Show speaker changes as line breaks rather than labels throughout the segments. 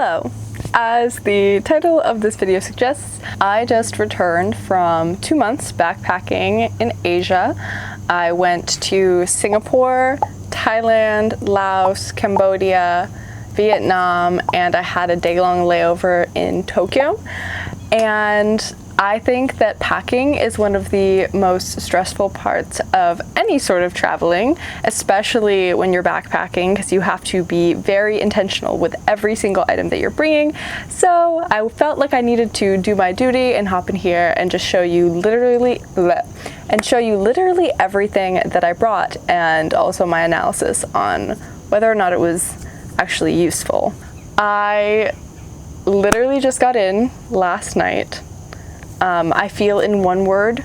Hello! As the title of this video suggests, I just returned from 2 months backpacking in Asia. I went to Singapore, Thailand, Laos, Cambodia, Vietnam, and I had a day-long layover in Tokyo. And I think that packing is one of the most stressful parts of any sort of traveling, especially when you're backpacking, because you have to be very intentional with every single item that you're bringing. So I felt like I needed to do my duty and hop in here and just show you literally everything that I brought, and also my analysis on whether or not it was actually useful. I literally just got in last night. I feel, in one word,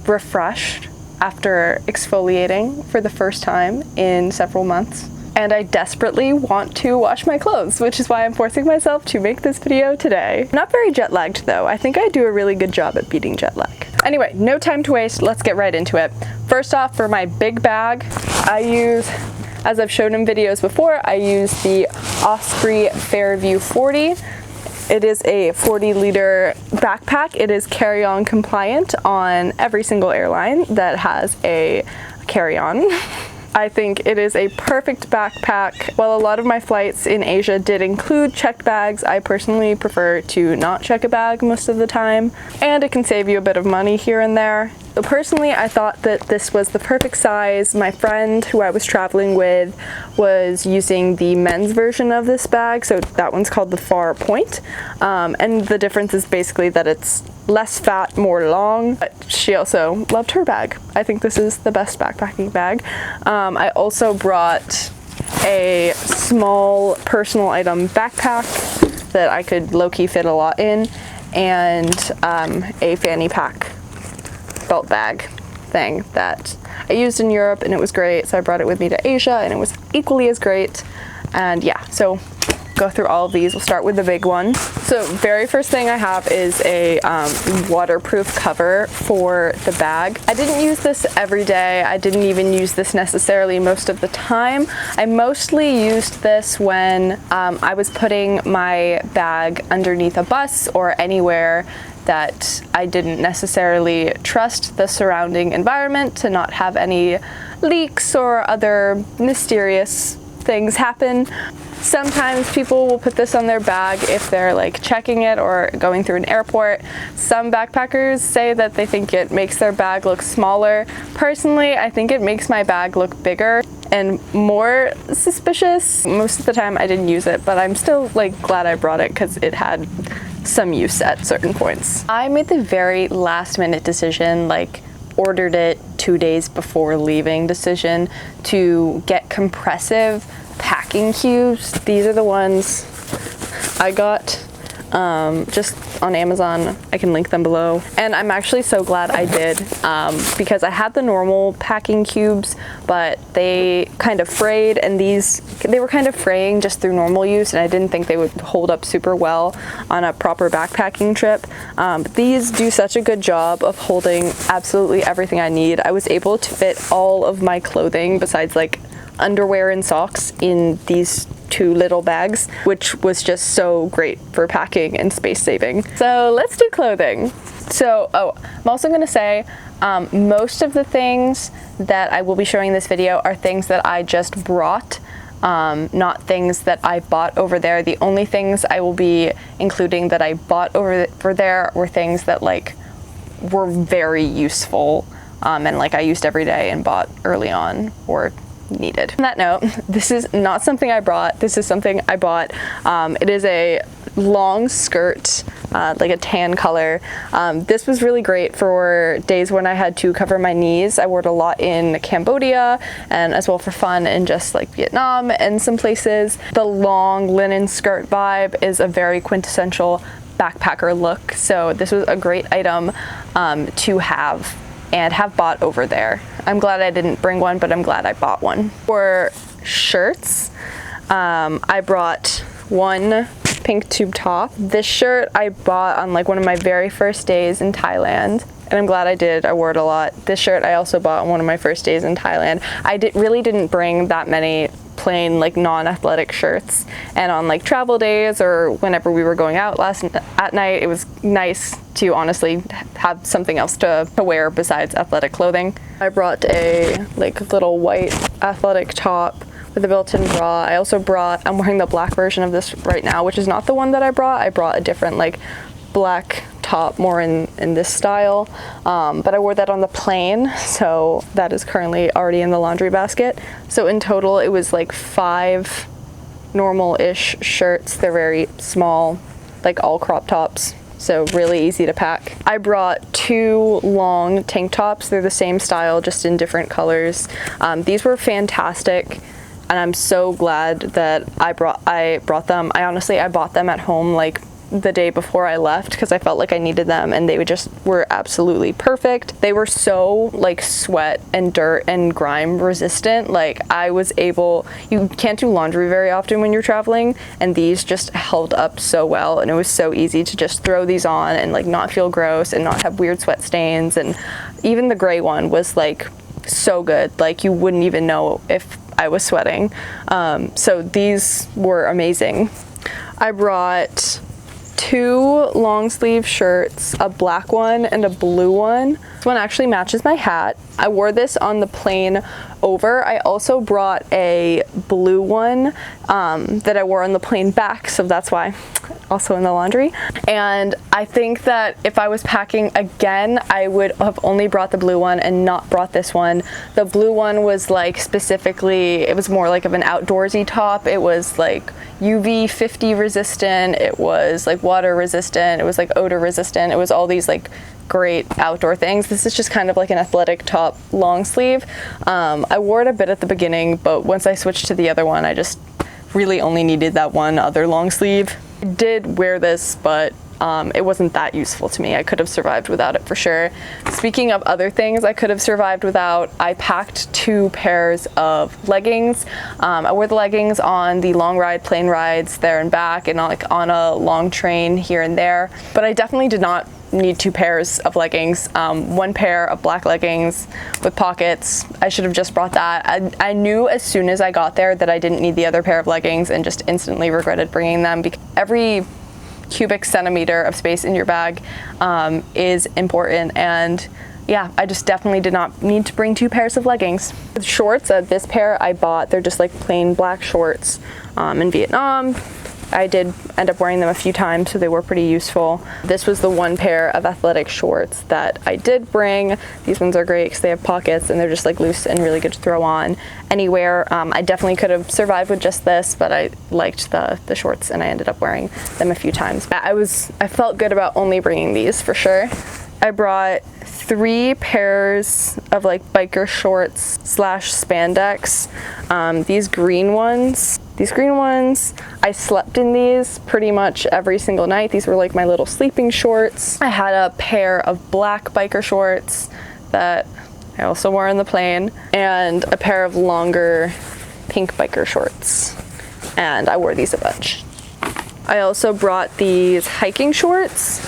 refreshed after exfoliating for the first time in several months. And I desperately want to wash my clothes, which is why I'm forcing myself to make this video today. Not very jet lagged though. I think I do a really good job at beating jet lag. Anyway, no time to waste, let's get right into it. First off, for my big bag, I use, as I've shown in videos before, I use the Osprey Fairview 40. It is a 40-liter backpack. It is carry-on compliant on every single airline that has a carry-on. I think it is a perfect backpack. While a lot of my flights in Asia did include checked bags, I personally prefer to not check a bag most of the time, and it can save you a bit of money here and there. So personally, I thought that this was the perfect size. My friend who I was traveling with was using the men's version of this bag, so that one's called the Far Point, and the difference is basically that it's less fat, more long. But she also loved her bag. I think this is the best backpacking bag. I also brought a small personal item backpack that I could low-key fit a lot in, and a fanny pack belt bag thing that I used in Europe and it was great, so I brought it with me to Asia and it was equally as great. And yeah, so go through all of these. We'll start with the big one. So very first thing I have is a waterproof cover for the bag. I didn't use this every day. I didn't even use this necessarily most of the time. I mostly used this when I was putting my bag underneath a bus or anywhere that I didn't necessarily trust the surrounding environment to not have any leaks or other mysterious things happen. Sometimes people will put this on their bag if they're like checking it or going through an airport. Some backpackers say that they think it makes their bag look smaller. Personally, I think it makes my bag look bigger and more suspicious. Most of the time I didn't use it, but I'm still like glad I brought it because it had some use at certain points. I made the very last minute decision, like ordered it 2 days before leaving decision, to get compressive packing cubes. These are the ones I got just on Amazon. I can link them below. And I'm actually so glad I did because I had the normal packing cubes, but they kind of frayed, and they were kind of fraying just through normal use, and I didn't think they would hold up super well on a proper backpacking trip. These do such a good job of holding absolutely everything I need. I was able to fit all of my clothing besides like underwear and socks in these 2 little bags, which was just so great for packing and space saving. So let's do clothing. So, I'm also gonna say, most of the things that I will be showing in this video are things that I just brought, not things that I bought over there. The only things I will be including that I bought over there were things that like were very useful, and like I used every day and bought early on or needed. On that note, this is not something I brought. This is something I bought. It is a long skirt, like a tan color. This was really great for days when I had to cover my knees. I wore it a lot in Cambodia, and as well for fun in just like Vietnam and some places. The long linen skirt vibe is a very quintessential backpacker look, so this was a great item to have and have bought over there. I'm glad I didn't bring one, but I'm glad I bought one. For shirts, I brought one pink tube top. This shirt I bought on like one of my very first days in Thailand, and I'm glad I did. I wore it a lot. This shirt I also bought on one of my first days in Thailand. I really didn't bring that many plain like non-athletic shirts. And on like travel days or whenever we were going out at night, it was nice to honestly have something else to wear besides athletic clothing. I brought a like little white athletic top with a built-in bra. I also brought, I'm wearing the black version of this right now, which is not the one that I brought. I brought a different like black top, more in this style, but I wore that on the plane, so that is currently already in the laundry basket. So in total it was like 5 normal-ish shirts. They're very small, like all crop tops, so really easy to pack. I brought 2 long tank tops. They're the same style, just in different colors. These were fantastic, and I'm so glad that I brought them. I bought them at home like the day before I left because I felt like I needed them, and they were absolutely perfect. They were so like sweat and dirt and grime resistant. Like you can't do laundry very often when you're traveling, and these just held up so well, and it was so easy to just throw these on and like not feel gross and not have weird sweat stains. And even the gray one was like so good, like you wouldn't even know if I was sweating. So these were amazing. I brought 2 long sleeve shirts, a black one and a blue one. This one actually matches my hat. I wore this on the plane over. I also brought a blue one that I wore on the plane back, so that's why also in the laundry. And I think that if I was packing again, I would have only brought the blue one and not brought this one. The blue one was like specifically, it was more like of an outdoorsy top. It was like UV 50 resistant, it was like water resistant, it was like odor resistant, it was all these like great outdoor things. This is just kind of like an athletic top, long sleeve. I wore it a bit at the beginning, but once I switched to the other one, I just really only needed that one other long sleeve. I did wear this, but it wasn't that useful to me. I could have survived without it for sure. Speaking of other things I could have survived without, I packed 2 pairs of leggings. I wore the leggings on the long plane rides there and back, and like on a long train here and there, but I definitely did not need 2 pairs of leggings. 1 pair of black leggings with pockets. I should have just brought that. I knew as soon as I got there that I didn't need the other pair of leggings, and just instantly regretted bringing them, because every cubic centimeter of space in your bag is important. And yeah, I just definitely did not need to bring 2 pairs of leggings. The shorts, this pair I bought, they're just like plain black shorts in Vietnam. I did end up wearing them a few times, so they were pretty useful. This was the 1 pair of athletic shorts that I did bring. These ones are great because they have pockets and they're just like loose and really good to throw on anywhere. I definitely could have survived with just this, but I liked the shorts and I ended up wearing them a few times. I felt good about only bringing these for sure. I brought 3 pairs of like biker shorts / spandex. These green ones, I slept in these pretty much every single night. These were like my little sleeping shorts. I had a pair of black biker shorts that I also wore on the plane, and a pair of longer pink biker shorts, and I wore these a bunch. I also brought these hiking shorts.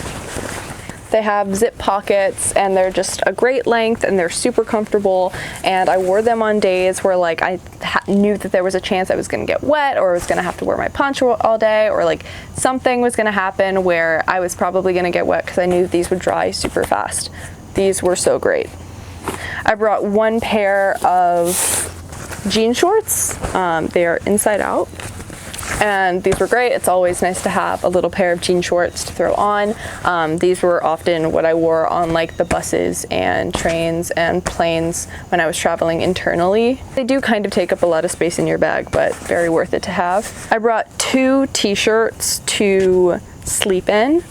They have zip pockets, and they're just a great length, and they're super comfortable, and I wore them on days where like I knew that there was a chance I was going to get wet, or I was going to have to wear my poncho all day, or like something was going to happen where I was probably going to get wet, because I knew these would dry super fast. These were so great. I brought 1 pair of jean shorts. They are inside out, and these were great. It's always nice to have a little pair of jean shorts to throw on. These were often what I wore on like the buses and trains and planes when I was traveling internally. They do kind of take up a lot of space in your bag, but very worth it to have. I brought 2 t-shirts to sleep in.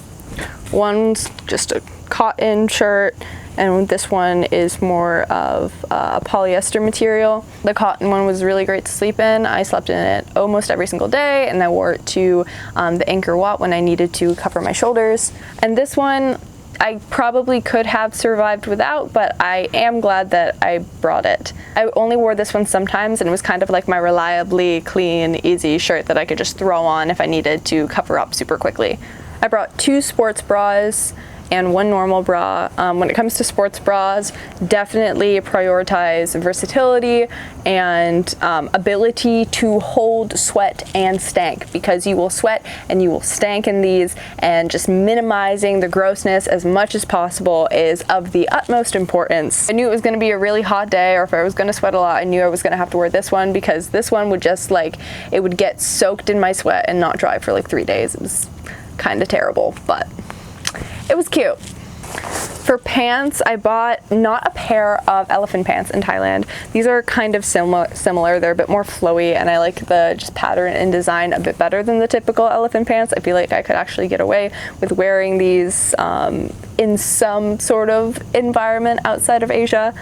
One's just a cotton shirt, and this one is more of a polyester material. The cotton one was really great to sleep in. I slept in it almost every single day, and I wore it to the Angkor Wat when I needed to cover my shoulders. And this one, I probably could have survived without, but I am glad that I brought it. I only wore this one sometimes, and it was kind of like my reliably clean, easy shirt that I could just throw on if I needed to cover up super quickly. I brought 2 sports bras and 1 normal bra. When it comes to sports bras, definitely prioritize versatility and ability to hold sweat and stank, because you will sweat and you will stank in these, and just minimizing the grossness as much as possible is of the utmost importance. I knew it was going to be a really hot day, or if I was going to sweat a lot, I knew I was going to have to wear this one, because this one would just it would get soaked in my sweat and not dry for 3 days. It was kind of terrible, but it was cute. For pants, I bought not a pair of elephant pants in Thailand. These are kind of similar. They're a bit more flowy, and I like the just pattern and design a bit better than the typical elephant pants. I feel like I could actually get away with wearing these in some sort of environment outside of Asia.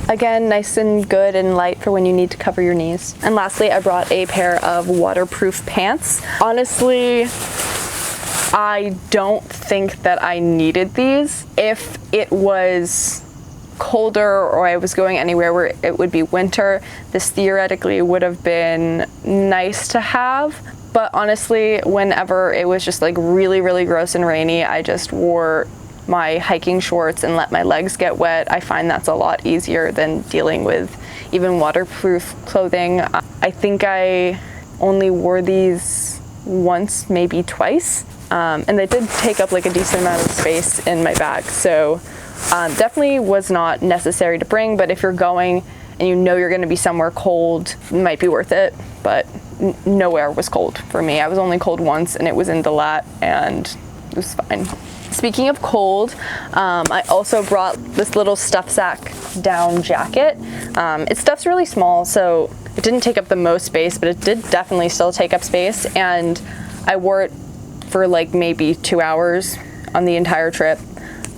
Again, nice and good and light for when you need to cover your knees. And lastly, I brought a pair of waterproof pants. Honestly, I don't think that I needed these. If it was colder or I was going anywhere where it would be winter, this theoretically would have been nice to have. But honestly, whenever it was just really, really gross and rainy, I just wore my hiking shorts and let my legs get wet. I find that's a lot easier than dealing with even waterproof clothing. I think I only wore these once, maybe twice. And they did take up a decent amount of space in my bag, so definitely was not necessary to bring, but if you're going and you know you're going to be somewhere cold, it might be worth it. But nowhere was cold for me. I was only cold once, and it was in Dalat, and it was fine. Speaking of cold, I also brought this little stuff sack down jacket. Its stuff's really small, so it didn't take up the most space, but it did definitely still take up space, and I wore it for maybe 2 hours on the entire trip.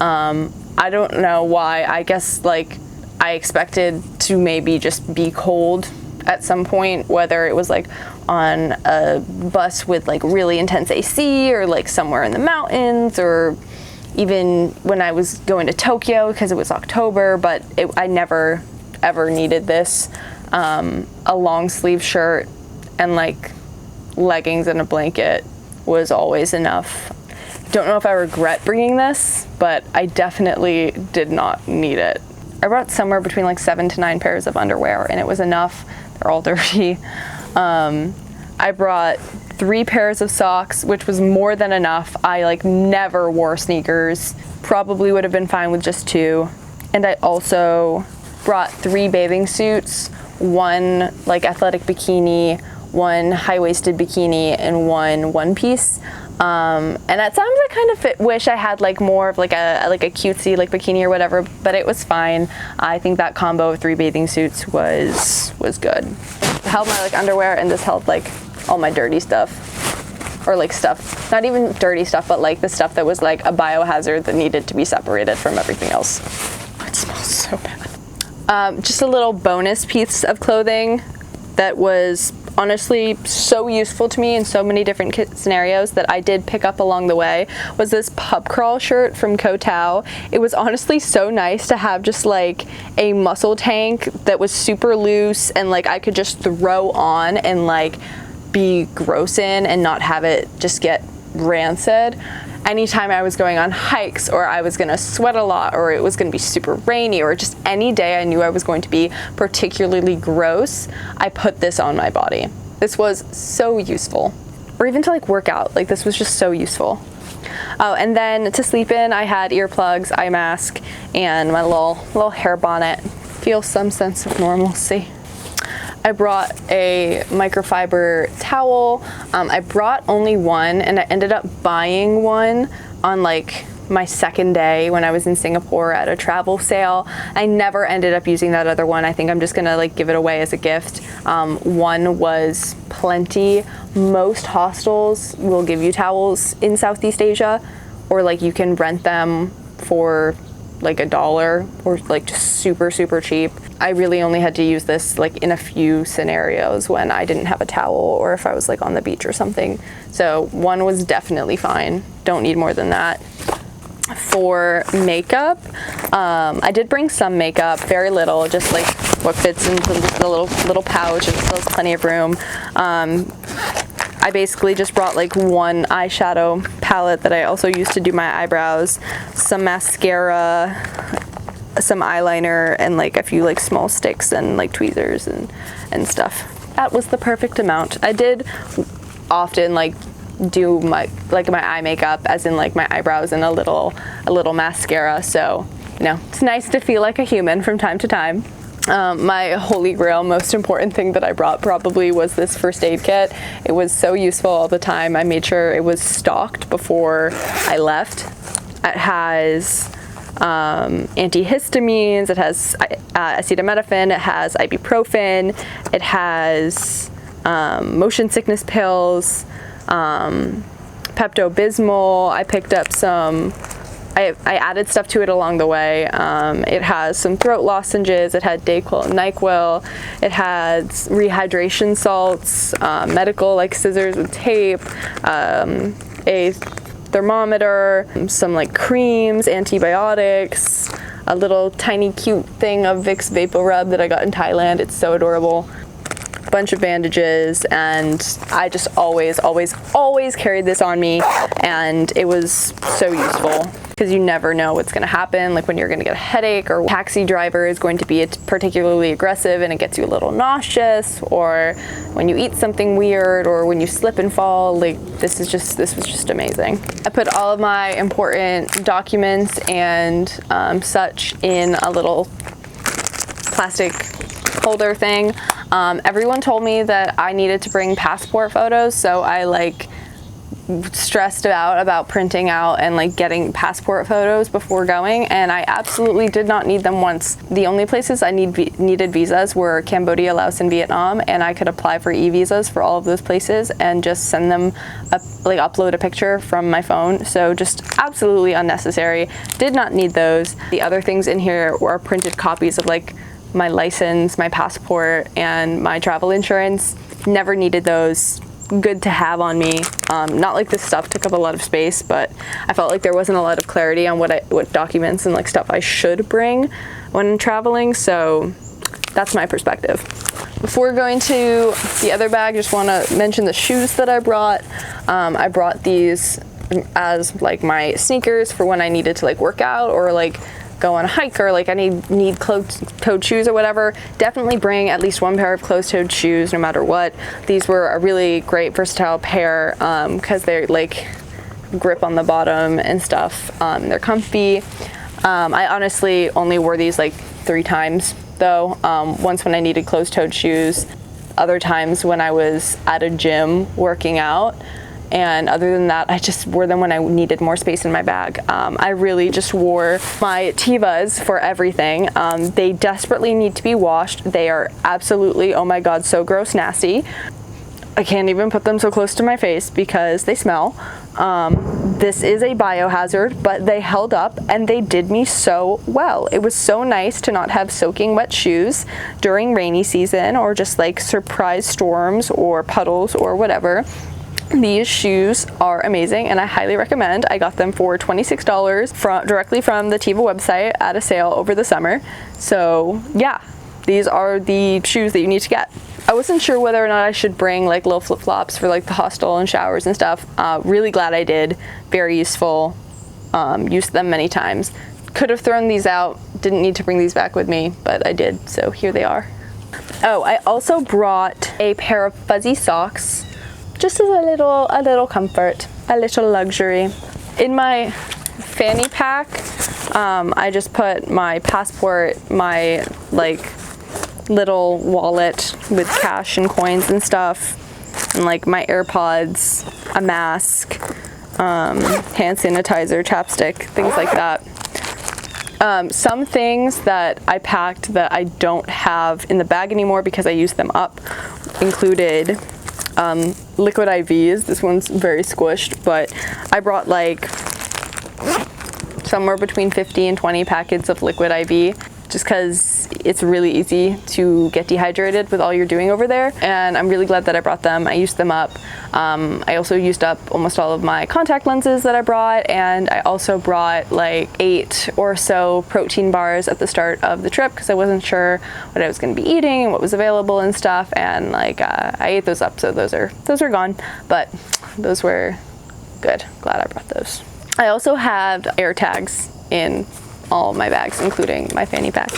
I don't know why. I guess I expected to maybe just be cold at some point, whether it was on a bus with really intense AC, or somewhere in the mountains, or even when I was going to Tokyo because it was October, but I never ever needed this. A long sleeve shirt and leggings and a blanket was always enough. Don't know if I regret bringing this, but I definitely did not need it. I brought somewhere between 7 to 9 pairs of underwear, and it was enough. They're all dirty. I brought 3 pairs of socks, which was more than enough. I never wore sneakers. Probably would have been fine with just 2. And I also brought 3 bathing suits, 1 athletic bikini, 1 high-waisted bikini, and 1 one-piece. And at times I kind of wish I had more of a cutesy bikini or whatever, but it was fine. I think that combo of 3 bathing suits was good. It held my underwear, and this held all my dirty stuff, or stuff, not even dirty stuff, but the stuff that was a biohazard that needed to be separated from everything else. It smells so bad. Just a little bonus piece of clothing that was honestly so useful to me in so many different scenarios that I did pick up along the way was this pub crawl shirt from Koh Tao. It was honestly so nice to have just a muscle tank that was super loose and I could just throw on and be gross in and not have it just get rancid. Anytime I was going on hikes, or I was gonna sweat a lot, or it was gonna be super rainy, or just any day I knew I was going to be particularly gross, I put this on my body. This was so useful. Or even to work out, this was just so useful. Oh, and then to sleep in, I had earplugs, eye mask, and my little hair bonnet. Feel some sense of normalcy. I brought a microfiber towel. I brought only 1, and I ended up buying 1 on my second day when I was in Singapore at a travel sale. I never ended up using that other one. I think I'm just gonna give it away as a gift. 1 was plenty. Most hostels will give you towels in Southeast Asia, or you can rent them for $1 or just super cheap. I really only had to use this in a few scenarios when I didn't have a towel, or if I was on the beach or something. So 1 was definitely fine. Don't need more than that. For makeup, I did bring some makeup, very little, just what fits into the little pouch, and still has plenty of room. I basically just brought like one eyeshadow palette that I also use to do my eyebrows, some mascara, some eyeliner, and like a few like small sticks and like tweezers and stuff. That was the perfect amount. I did often like do my eye makeup, as in like my eyebrows and a little mascara, so you know, it's nice to feel like a human from time to time. My holy grail, most important thing that I brought probably was this first aid kit. It was so useful all the time. I made sure it was stocked before I left. It has antihistamines, it has acetaminophen, it has ibuprofen, it has motion sickness pills, Pepto-Bismol. I picked up some, I added stuff to it along the way. It has some throat lozenges, it had Dayquil and NyQuil, it has rehydration salts, medical like scissors with tape, a thermometer, some like creams, antibiotics, a little tiny cute thing of Vicks Vapor Rub that I got in Thailand. It's so adorable. A bunch of bandages, and I just always carried this on me, and it was so useful because you never know what's going to happen, like when you're going to get a headache, or taxi driver is going to be particularly aggressive and it gets you a little nauseous, or when you eat something weird, or when you slip and fall. Like this was just amazing. I put all of my important documents and such in a little plastic holder thing. Everyone told me that I needed to bring passport photos, so I like stressed out about printing out and like getting passport photos before going, and I absolutely did not need them once. The only places I needed visas were Cambodia, Laos, and Vietnam, and I could apply for e-visas for all of those places and just send them upload a picture from my phone. So just absolutely unnecessary. Did not need those. The other things in here were printed copies of like my license, my passport, and my travel insurance. Never needed those. Good to have on me. Not like this stuff took up a lot of space, but I felt like there wasn't a lot of clarity on what documents and like stuff I should bring when traveling, so that's my perspective. Before going to the other bag, just want to mention the shoes that I brought. I brought these as like my sneakers for when I needed to like work out or like go on a hike, or like I need closed-toed shoes or whatever. Definitely bring at least one pair of closed-toed shoes no matter what. These were a really great versatile pair because they're like grip on the bottom and stuff. They're comfy. I honestly only wore these like 3 times though. Once when I needed closed-toed shoes, other times when I was at a gym working out. And other than that, I just wore them when I needed more space in my bag. I really just wore my Tevas for everything. They desperately need to be washed. They are absolutely, oh my god, so gross nasty. I can't even put them so close to my face because they smell. This is a biohazard, but they held up and they did me so well. It was so nice to not have soaking wet shoes during rainy season or just like surprise storms or puddles or whatever. These shoes are amazing and I highly recommend. I got them for $26 directly from the Teva website at a sale over the summer. So yeah, these are the shoes that you need to get. I wasn't sure whether or not I should bring like little flip-flops for like the hostel and showers and stuff. Really glad I did. Very useful. Used them many times. Could have thrown these out. Didn't need to bring these back with me, but I did. So here they are. Oh, I also brought a pair of fuzzy socks. Just as a little comfort, a little luxury. In my fanny pack, I just put my passport, my like little wallet with cash and coins and stuff, and like my AirPods, a mask, hand sanitizer, chapstick, things like that. Some things that I packed that I don't have in the bag anymore because I used them up included liquid IVs. This one's very squished, but I brought like somewhere between 50 and 20 packets of liquid IV just because it's really easy to get dehydrated with all you're doing over there, and I'm really glad that I brought them. I used them up. I also used up almost all of my contact lenses that I brought, and I also brought like 8 or so protein bars at the start of the trip because I wasn't sure what I was going to be eating and what was available and stuff, and like I ate those up, so those are gone, but those were good. Glad I brought those. I also have air tags in all my bags, including my fanny pack.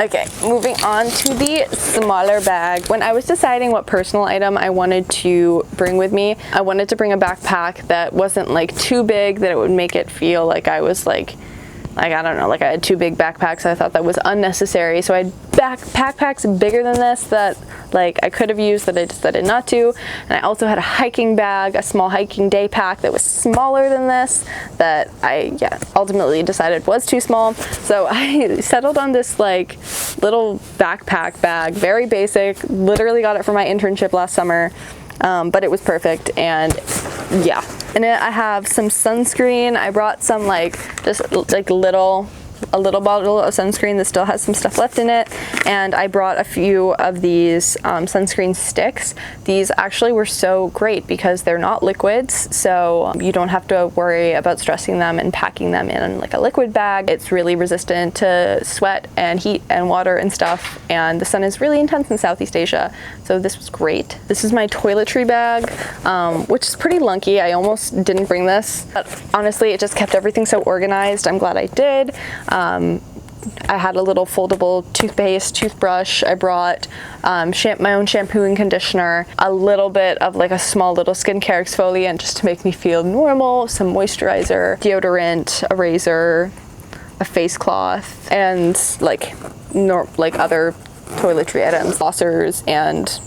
Okay, moving on to the smaller bag. When I was deciding what personal item I wanted to bring with me, I wanted to bring a backpack that wasn't like too big that it would make it feel like I was like I don't know, like I had 2 big backpacks. I thought that was unnecessary. So I had backpacks bigger than this that like I could have used that I decided not to. And I also had a hiking bag, a small hiking day pack that was smaller than this that I ultimately decided was too small. So I settled on this like little backpack bag, very basic, literally got it for my internship last summer. But it was perfect, and yeah. And then I have some sunscreen. I brought some like just like a little bottle of sunscreen that still has some stuff left in it, and I brought a few of these sunscreen sticks. These actually were so great because they're not liquids, so you don't have to worry about stressing them and packing them in like a liquid bag. It's really resistant to sweat and heat and water and stuff, and the sun is really intense in Southeast Asia, so this was great. This is my toiletry bag, which is pretty lunky. I almost didn't bring this, but honestly it just kept everything so organized. I'm glad I did. I had a little foldable toothpaste, toothbrush. I brought my own shampoo and conditioner, a little bit of like a small little skincare exfoliant just to make me feel normal, some moisturizer, deodorant, a razor, a face cloth, and like other toiletry items, flossers and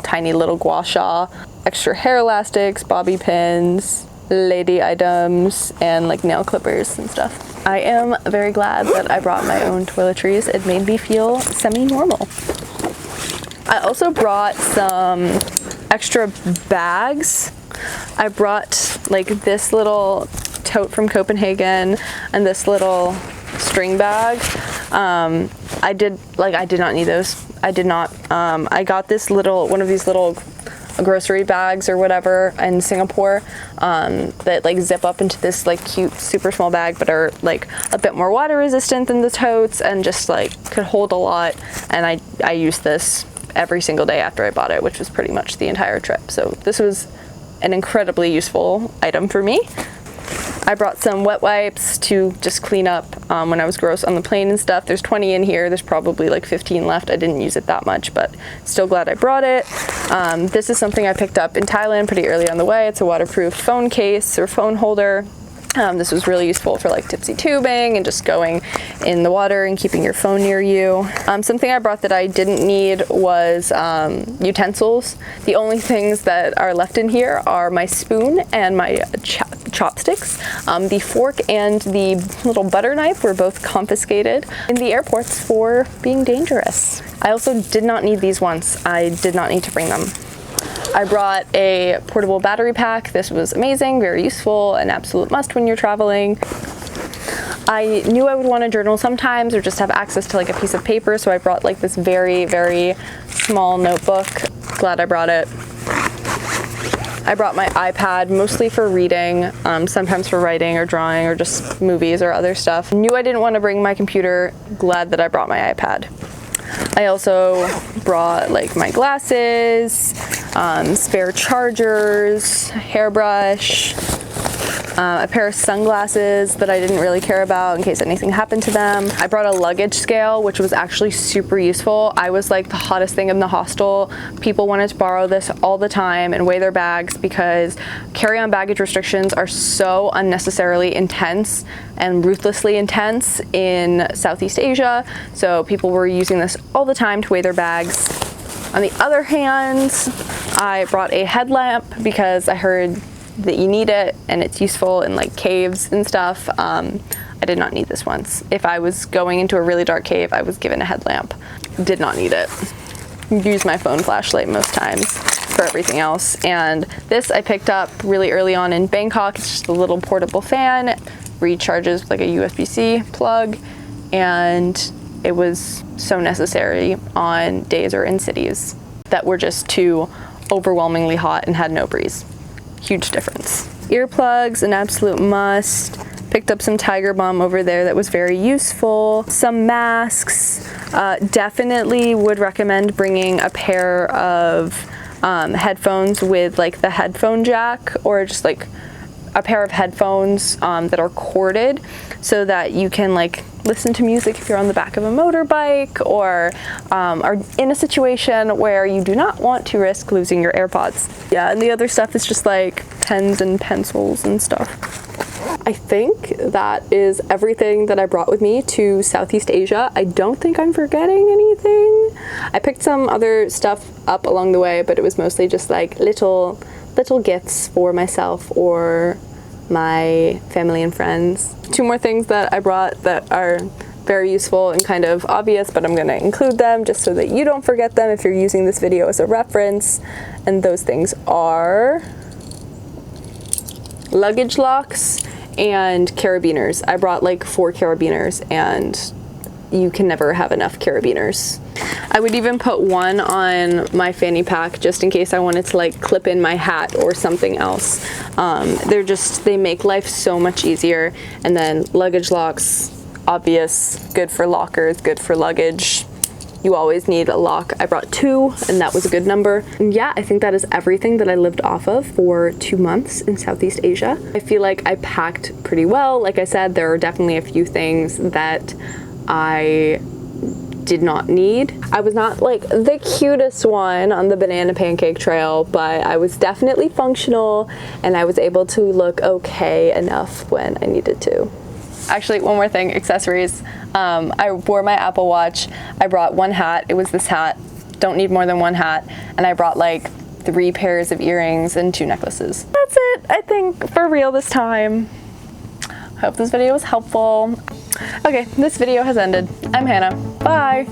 tiny little gua sha, extra hair elastics, bobby pins, lady items, and like nail clippers and stuff. I am very glad that I brought my own toiletries. It made me feel semi-normal. I also brought some extra bags. I brought like this little tote from Copenhagen and this little string bag. I did not need those. I did not. I got this one of these little grocery bags or whatever in Singapore that like zip up into this like cute super small bag but are like a bit more water resistant than the totes and just like could hold a lot, and I used this every single day after I bought it, which was pretty much the entire trip. So this was an incredibly useful item for me. I brought some wet wipes to just clean up when I was gross on the plane and stuff. There's 20 in here. There's probably like 15 left. I didn't use it that much, but still glad I brought it. This is something I picked up in Thailand pretty early on the way. It's a waterproof phone case or phone holder. This was really useful for like tipsy tubing and just going in the water and keeping your phone near you. Something I brought that I didn't need was utensils. The only things that are left in here are my spoon and my chopsticks. The fork and the little butter knife were both confiscated in the airports for being dangerous. I also did not need these once. I did not need to bring them. I brought a portable battery pack. This was amazing, very useful, an absolute must when you're traveling. I knew I would want to journal sometimes or just have access to like a piece of paper, so I brought like this very, very small notebook. Glad I brought it. I brought my iPad mostly for reading, sometimes for writing or drawing or just movies or other stuff. Knew I didn't want to bring my computer. Glad that I brought my iPad. I also brought like my glasses, spare chargers, hairbrush, a pair of sunglasses that I didn't really care about in case anything happened to them. I brought a luggage scale, which was actually super useful. I was like the hottest thing in the hostel. People wanted to borrow this all the time and weigh their bags because carry-on baggage restrictions are so unnecessarily intense and ruthlessly intense in Southeast Asia. So people were using this all the time to weigh their bags. On the other hand, I brought a headlamp because I heard that you need it and it's useful in like caves and stuff. I did not need this once. If I was going into a really dark cave, I was given a headlamp. Did not need it. Use my phone flashlight most times for everything else. And this I picked up really early on in Bangkok. It's just a little portable fan, recharges with like a USB-C plug, and it was so necessary on days or in cities that were just too overwhelmingly hot and had no breeze. Huge difference. Earplugs, an absolute must. Picked up some Tiger Balm over there that was very useful. Some masks. Definitely would recommend bringing a pair of headphones with like the headphone jack, or just like a pair of headphones that are corded, so that you can like listen to music if you're on the back of a motorbike, or are in a situation where you do not want to risk losing your AirPods. Yeah, and the other stuff is just like pens and pencils and stuff. I think that is everything that I brought with me to Southeast Asia. I don't think I'm forgetting anything. I picked some other stuff up along the way, but it was mostly just like little gifts for myself or my family and friends. 2 more things that I brought that are very useful and kind of obvious, but I'm going to include them just so that you don't forget them if you're using this video as a reference. And those things are luggage locks and carabiners. I brought like 4 carabiners, and you can never have enough carabiners. I would even put one on my fanny pack just in case I wanted to like clip in my hat or something else. They make life so much easier. And then luggage locks, obvious, good for lockers, good for luggage. You always need a lock. I brought 2, and that was a good number. And yeah, I think that is everything that I lived off of for 2 months in Southeast Asia. I feel like I packed pretty well. Like I said, there are definitely a few things that I did not need. I was not like the cutest one on the banana pancake trail, but I was definitely functional, and I was able to look okay enough when I needed to. Actually, one more thing, accessories. I wore my Apple Watch. I brought 1 hat. It was this hat. Don't need more than 1 hat. And I brought like 3 pairs of earrings and 2 necklaces. That's it, I think, for real this time. Hope this video was helpful. Okay, this video has ended. I'm Hannah. Bye.